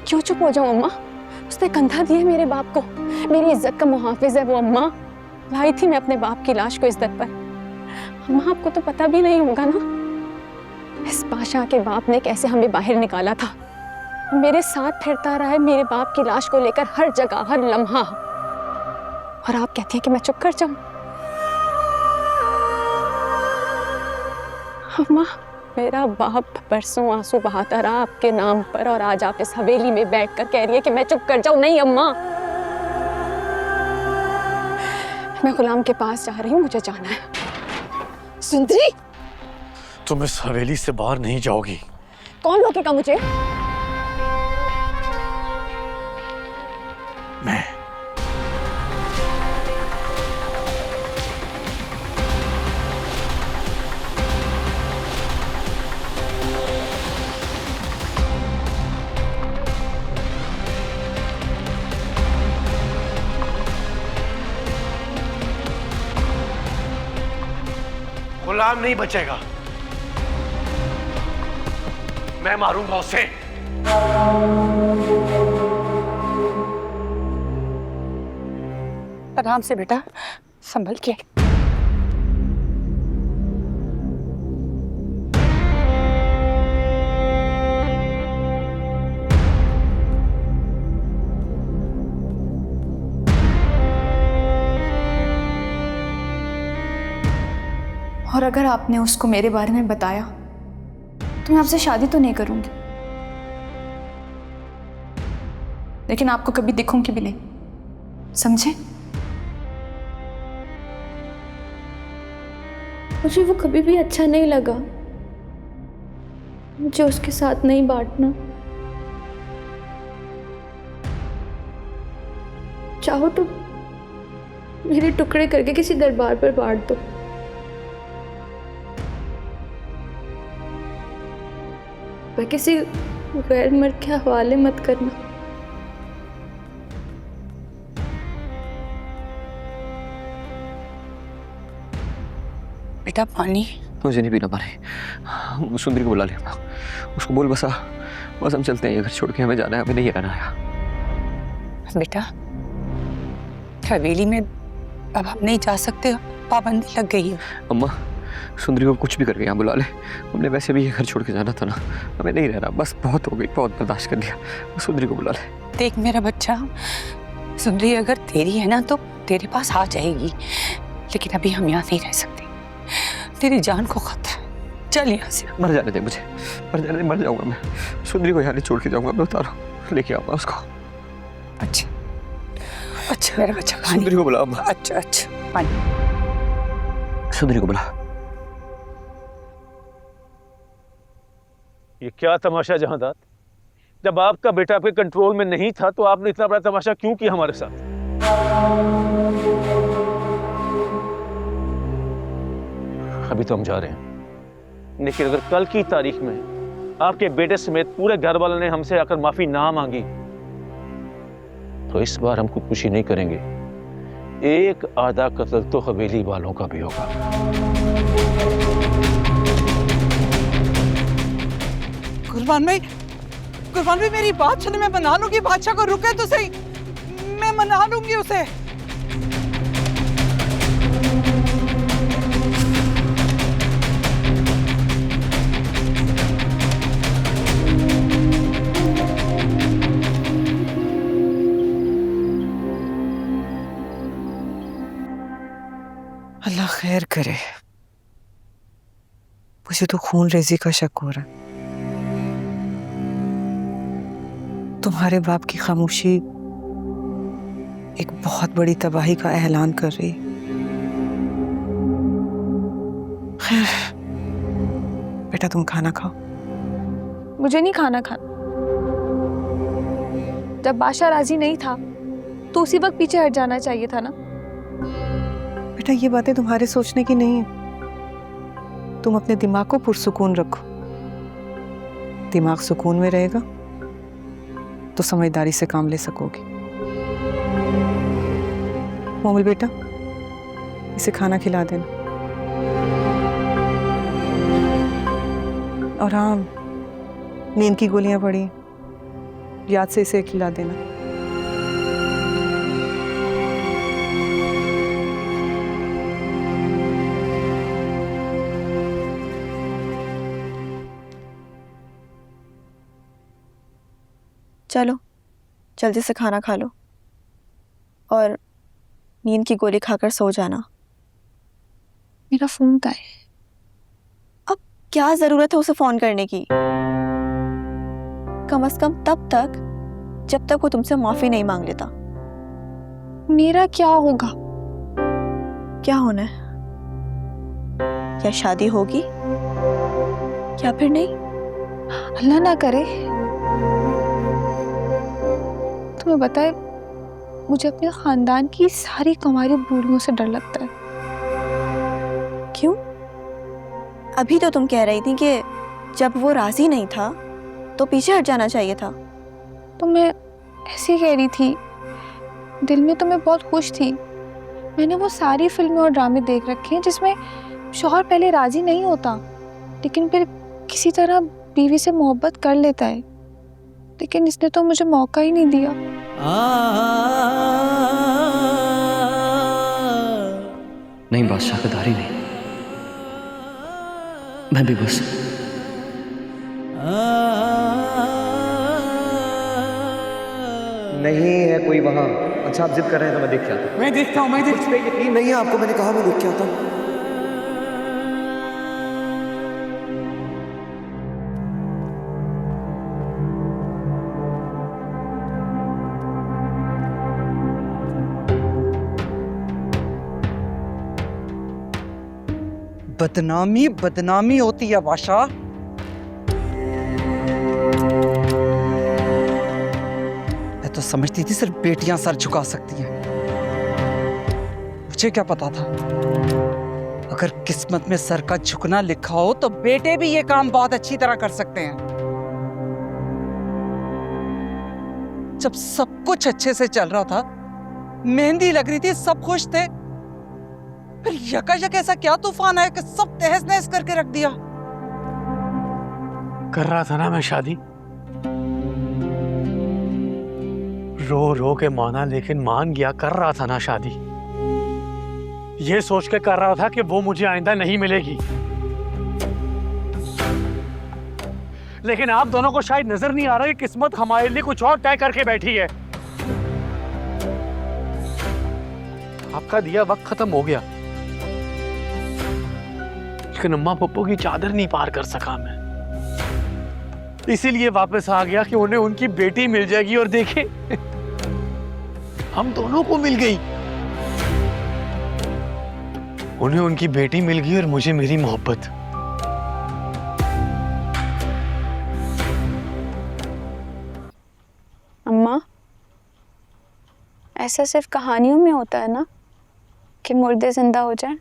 क्यों चुप हो जाऊं अम्मा? उसने कंधा दिया मेरे बाप को, मेरी इज्जत का मुहाफिज है वो अम्मा। लाई थी मैं अपने बाप की लाश को इज्जत पर। अम्मा आपको तो पता भी नहीं होगा ना, इस बादशाह के बाप ने कैसे हमें बाहर निकाला था। मेरे साथ फिरता रहा है मेरे बाप की लाश को लेकर हर जगह, हर लम्हा। और आप कहती हैं कि मैं चुप कर जाऊं? अम्मा, मेरा बाप परसों आंसू बहाता रहा आपके नाम पर, और आज आप इस हवेली में बैठकर कह रही है कि मैं चुप कर जाऊं। नहीं अम्मा, मैं गुलाम के पास जा रही हूं, मुझे जाना है। सुंदरी, तुम इस हवेली से बाहर नहीं जाओगी। कौन रोकेगा मुझे? मैं। गुलाम नहीं बचेगा, मैं मारूंगा उसे। आराम से बेटा, संभल के। और अगर आपने उसको मेरे बारे में बताया तो मैं आपसे शादी तो नहीं करूंगी, लेकिन आपको कभी दिखूंगी भी नहीं, समझे? मुझे वो कभी भी अच्छा नहीं लगा, मुझे उसके साथ नहीं बांटना। चाहो तो मेरे टुकड़े करके किसी दरबार पर बांट दो। पर किसी गैर मर्द के हवाले मत करना। बेटा पानी। मुझे नहीं पीना पानी। सुंदरी को बुला ले, उसको बोल बस हम चलते हैं, ये घर छोड़ के हमें जाना है, हमें नहीं रहना है। बेटा हवेली में अब हम नहीं जा सकते, पाबंदी लग गई है। अम्मा, सुंदरी को कुछ भी करके यहाँ बुला ले, हमने वैसे भी ये घर छोड़ के जाना था ना, हमें नहीं रहना, बस बहुत हो गई, बहुत बर्दाश्त कर लिया। सुंदरी को बुला ले। देख मेरा बच्चा, सुंदरी अगर तेरी है ना तो तेरे पास आ जाएगी, लेकिन अभी हम यहाँ नहीं रह सकते, तेरी जान को खतरा है। चल यहाँ से। मर जाने दे मुझे, मर जाने दे, मर जाऊंगा मैं। सुंदरी को यहाँ नहीं छोड़ के जाऊंगा मैं, उतारो, लेके आऊंगा उसको। अच्छा अच्छा मेरा बच्चा, पानी। सुंदरी को बुला अम्मा। अच्छा अच्छा पानी। सुंदरी को बुला। ये क्या तमाशा जहांदार, जब आपका बेटा आपके कंट्रोल में नहीं था तो आपने इतना बड़ा तमाशा क्यों किया हमारे साथ? अभी तो हम जा रहे हैं, लेकिन अगर कल की तारीख में आपके बेटे समेत पूरे घर वालों ने हमसे आकर माफी ना मांगी तो इस बार हम खुदकुशी नहीं करेंगे, एक आधा कत्ल तो हवेली वालों का भी होगा। कुर्बान भाई मेरी बात सुने, मैं मना लूंगी बादशाह को, रुके तो सही, मैं मना लूंगी उसे। अल्लाह खैर करे, मुझे तो खून रेजी का शक हो रहा है। तुम्हारे बाप की खामोशी एक बहुत बड़ी तबाही का ऐलान कर रही। खैर बेटा तुम खाना खाओ। मुझे नहीं खाना। जब बादशाह राजी नहीं था तो उसी वक्त पीछे हट जाना चाहिए था ना। बेटा ये बातें तुम्हारे सोचने की नहीं है, तुम अपने दिमाग को पुरसुकून रखो। दिमाग सुकून में रहेगा तो समझदारी से काम ले सकोगे। मोमिल बेटा इसे खाना खिला देना, और हाँ नींद की गोलियां पड़ी, याद से इसे खिला देना। चलो जल्दी से खाना खा लो और नींद की गोली खाकर सो जाना। मेरा फोन कहाँ है? अब क्या जरूरत है उसे फोन करने की? कम से कम तब तक जब तक वो तुमसे माफी नहीं मांग लेता। मेरा क्या होगा? क्या होना है? या शादी होगी या फिर नहीं। अल्लाह ना करे। तुम्हें बताए, मुझे अपने खानदान की सारी कमारी बूढ़ियों से डर लगता है। क्यों? अभी तो तुम कह रही थी कि जब वो राजी नहीं था तो पीछे हट जाना चाहिए था। तो मैं ऐसे ही कह रही थी, दिल में तो मैं बहुत खुश थी। मैंने वो सारी फिल्में और ड्रामे देख रखे हैं जिसमें शौहर पहले राजी नहीं होता लेकिन फिर किसी तरह बीवी से मोहब्बत कर लेता है, लेकिन इसने तो मुझे मौका ही नहीं दिया। नहीं बादशाह का दारी नहीं, मैं भी बस नहीं है कोई वहाँ। अच्छा आप जिद कर रहे हैं तो मैं देख के आता हूँ। मैं देखता हूँ, मैं देख। मुझ पे यकीन नहीं है आपको, मैंने कहा मैं देख के आता हूँ। बदनामी बदनामी होती है बादशाह। मैं तो समझती थी सिर्फ बेटियां सर झुका सकती हैं। मुझे क्या पता था अगर किस्मत में सर का झुकना लिखा हो तो बेटे भी ये काम बहुत अच्छी तरह कर सकते हैं। जब सब कुछ अच्छे से चल रहा था, मेहंदी लग रही थी, सब खुश थे, फिर यकायक ऐसा क्या तूफान आया कि सब तहस नहस करके रख दिया। कर रहा था ना मैं शादी, रो रो के माना लेकिन मान गया। कर रहा था ना शादी, ये सोच के कर रहा था कि वो मुझे आइंदा नहीं मिलेगी। लेकिन आप दोनों को शायद नजर नहीं आ रहा कि किस्मत हमारे लिए कुछ और तय करके बैठी है। आपका दिया वक्त खत्म हो गया, लेकिन अम्मा पप्पू की चादर नहीं पार कर सका मैं। इसीलिए वापस आ गया कि उन्हें उनकी बेटी मिल जाएगी, और देखे हम दोनों को मिल गई। उन्हें उनकी बेटी मिल गई और मुझे मेरी मोहब्बत। अम्मा, ऐसा सिर्फ कहानियों में होता है ना कि मुर्दे जिंदा हो जाएं?